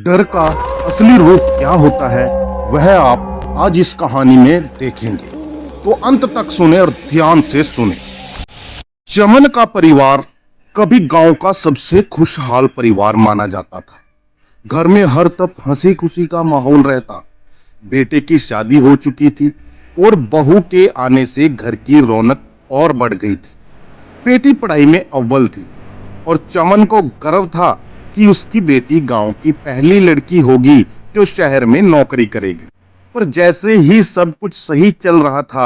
डर का असली रूप क्या होता है वह आप आज इस कहानी में देखेंगे, तो अंत तक सुने और ध्यान से सुने। चमन का परिवार कभी गांव का सबसे खुशहाल परिवार माना जाता था। घर में हर तरफ हंसी खुशी का माहौल रहता। बेटे की शादी हो चुकी थी और बहू के आने से घर की रौनक और बढ़ गई थी। बेटी पढ़ाई में अव्वल थी और चमन को गर्व था कि उसकी बेटी गांव की पहली लड़की होगी जो शहर में नौकरी करेगी। पर जैसे ही सब कुछ सही चल रहा था,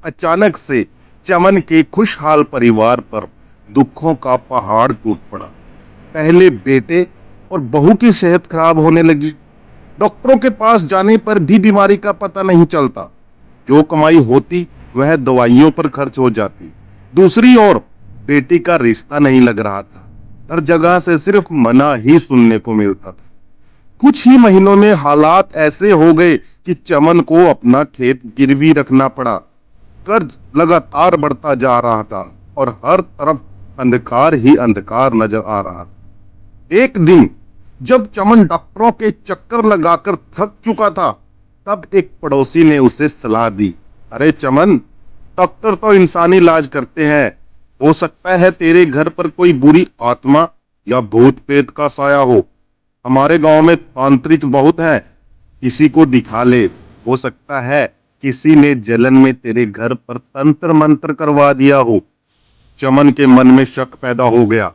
अचानक से चमन के खुशहाल परिवार पर दुखों का पहाड़ टूट पड़ा। पहले बेटे और बहू की सेहत खराब होने लगी। डॉक्टरों के पास जाने पर भी बीमारी का पता नहीं चलता। जो कमाई होती वह दवाइयों पर खर्च हो जाती। दूसरी ओर बेटी का रिश्ता नहीं लग रहा था। हर जगह से सिर्फ मना ही सुनने को मिलता था। कुछ ही महीनों में हालात ऐसे हो गए कि चमन को अपना खेत गिरवी रखना पड़ा। कर्ज लगातार बढ़ता जा रहा था और हर तरफ अंधकार ही अंधकार नजर आ रहा था। एक दिन जब चमन डॉक्टरों के चक्कर लगाकर थक चुका था, तब एक पड़ोसी ने उसे सलाह दी, अरे चमन, डॉक्टर तो इंसानी इलाज करते हैं, हो सकता है तेरे घर पर कोई बुरी आत्मा या भूत प्रेत का साया हो। हमारे गांव में तांत्रिक बहुत हैं, किसी को दिखा ले। हो सकता है किसी ने जलन में तेरे घर पर तंत्र मंत्र करवा दिया हो। चमन के मन में शक पैदा हो गया।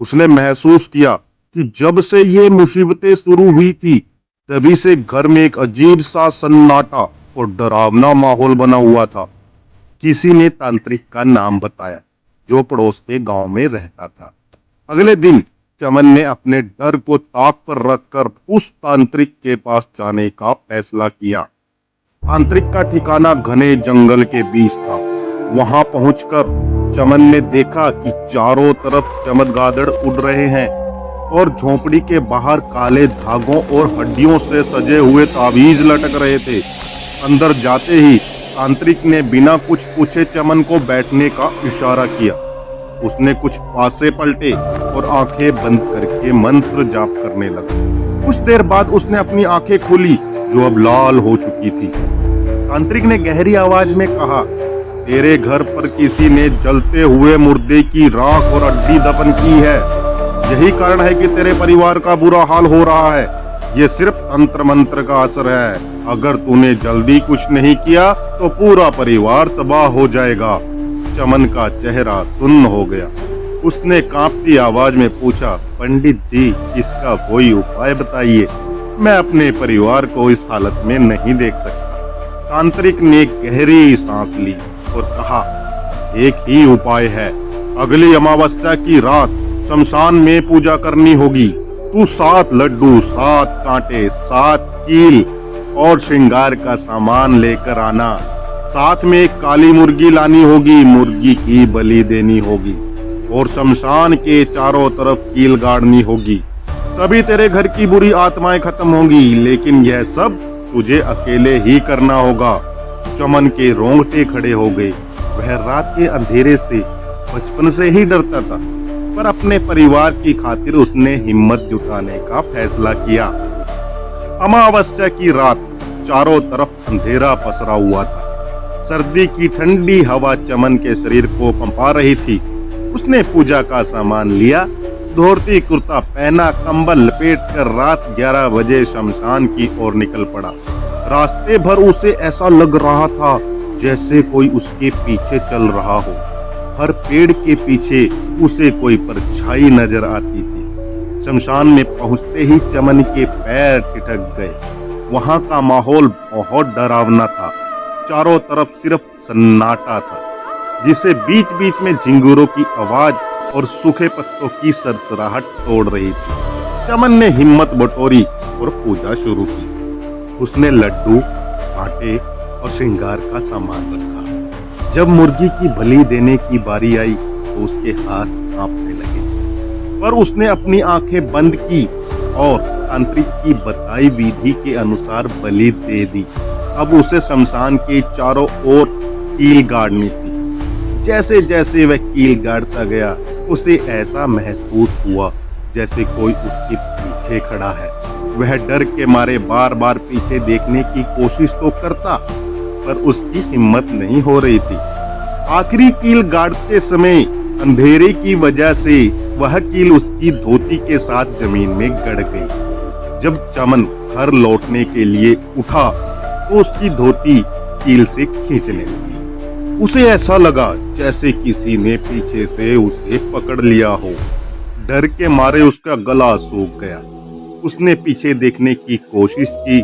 उसने महसूस किया कि जब से ये मुसीबतें शुरू हुई थी, तभी से घर में एक अजीब सा सन्नाटा और डरावना माहौल बना हुआ था। किसी ने तांत्रिक का नाम बताया जो पड़ोस के गांव में रहता था। अगले दिन चमन ने अपने डर को ताक पर रखकर उस तांत्रिक के पास जाने का फैसला किया। तांत्रिक का ठिकाना घने जंगल के बीच था। वहां पहुंचकर चमन ने देखा कि चारों तरफ चमगादड़ उड़ रहे हैं और झोपड़ी के बाहर काले धागों और हड्डियों से सजे हुए ताबीज लटक रहे थे। अंदर जाते ही तांत्रिक ने बिना कुछ पूछे चमन को बैठने का इशारा किया। उसने कुछ पासे पलटे और आंखें बंद करके मंत्र जाप करने लगा। कुछ देर बाद उसने अपनी आंखें खोली जो अब लाल हो चुकी थी। तांत्रिक ने गहरी आवाज में कहा, तेरे घर पर किसी ने जलते हुए मुर्दे की राख और हड्डी दफन की है। यही कारण है कि तेरे परिवार का बुरा हाल हो रहा है। ये सिर्फ तंत्र मंत्र का असर है। अगर तूने जल्दी कुछ नहीं किया तो पूरा परिवार तबाह हो जाएगा। चमन का चेहरा सुन्न हो गया। उसने कांपती आवाज में पूछा, पंडित जी, इसका कोई उपाय बताइए। मैं अपने परिवार को इस हालत में नहीं देख सकता। तांत्रिक ने गहरी सांस ली और कहा, एक ही उपाय है। अगली अमावस्या की रात शमशान में पूजा करनी होगी। तू 7 लड्डू, 7 कांटे, 7 कील और श्रृंगार का सामान लेकर आना। साथ में एक काली मुर्गी लानी होगी। मुर्गी की बलि देनी होगी और शमशान के चारों तरफ कील गाड़नी होगी। तभी तेरे घर की बुरी आत्माएं खत्म होंगी। लेकिन यह सब तुझे अकेले ही करना होगा। चमन के रोंगटे खड़े हो गए। वह रात के अंधेरे से बचपन से ही डरता था, पर अपने परिवार की खातिर उसने हिम्मत जुटाने का फैसला किया। अमावस्या की रात चारों तरफ अंधेरा पसरा हुआ था। सर्दी की ठंडी हवा चमन के शरीर को कंपा रही थी। उसने पूजा का सामान लिया, धोती कुर्ता पहना, कंबल लपेटकर रात 11 बजे शमशान की ओर निकल पड़ा। रास्ते भर उसे ऐसा लग रहा था जैसे कोई उसके पीछे चल रहा हो। हर पेड़ के पीछे उसे कोई परछाई नजर आती थी। शमशान में पहुंचते ही चमन के पैर ठिठक गए। वहां का माहौल बहुत डरावना था। चारों तरफ सिर्फ सन्नाटा था, जिसे बीच बीच में झिंगुरों की आवाज और सूखे पत्तों की सरसराहट तोड़ रही थी। चमन ने हिम्मत बटोरी और पूजा शुरू की। उसने लड्डू, कांटे और श्रृंगार का सामान रखा। जब मुर्गी की बलि देने की बारी आई तो उसके हाथ कांपने लगे, पर उसने अपनी आंखें बंद की और तांत्रिक की बताई विधि के अनुसार बलि दे दी। अब उसे शमशान के चारों ओर कील गाड़नी थी। जैसे जैसे वह कील गाड़ता गया, उसे ऐसा महसूस हुआ जैसे कोई उसके पीछे खड़ा है। वह डर के मारे बार बार पीछे देखने की कोशिश तो करता, पर उसकी हिम्मत नहीं हो रही थी। आखिरी कील गाड़ते समय अंधेरे की वजह से वह कील उसकी धोती के साथ जमीन में गड़ गई। जब चमन घर लौटने के लिए उठा तो उसकी धोती कील से खींचने लगी। उसे ऐसा लगा जैसे किसी ने पीछे से उसे पकड़ लिया हो। डर के मारे उसका गला सूख गया। उसने पीछे देखने की कोशिश की,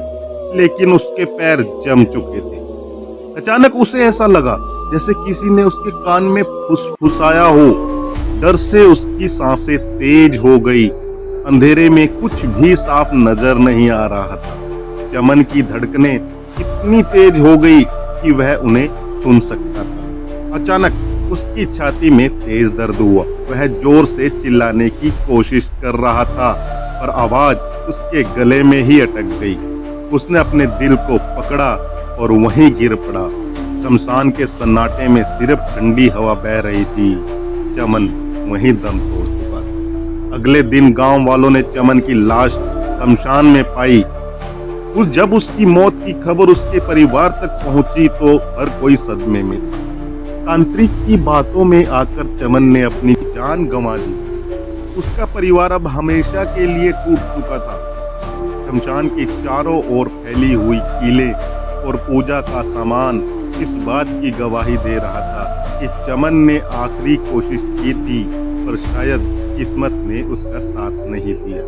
लेकिन उसके पैर जम चुके थे। अचानक उसे ऐसा लगा जैसे किसी ने उसके कान में फुसफुसाया हो। डर से उसकी सांसें तेज हो गई। अंधेरे में कुछ भी साफ नजर नहीं आ रहा था। चमन की धड़कनें इतनी तेज हो गई कि वह उन्हें सुन सकता था। अचानक उसकी छाती में तेज दर्द हुआ। वह जोर से चिल्लाने की कोशिश कर रहा था, पर आवाज उसके गले में ही अटक गई। उसने अपने दिल को पकड़ा और वहीं गिर पड़ा। शमशान के सन्नाटे में सिर्फ ठंडी हवा बह रही थी। चमन वहीं दम तोड़ चुका था। अगले दिन गांव वालों ने चमन की लाश शमशान में पाई। जब उसकी मौत की खबर उसके परिवार तक पहुंची तो हर कोई सदमे में था। तांत्रिक की बातों में आकर चमन ने अपनी जान गंवा दी। उसका परिवार अब हमेशा के लिए टूट चुका था। शमशान की चारों ओर फैली हुई कीलें और पूजा का सामान इस बात की गवाही दे रहा था कि चमन ने आखिरी कोशिश की थी, पर शायद किस्मत ने उसका साथ नहीं दिया।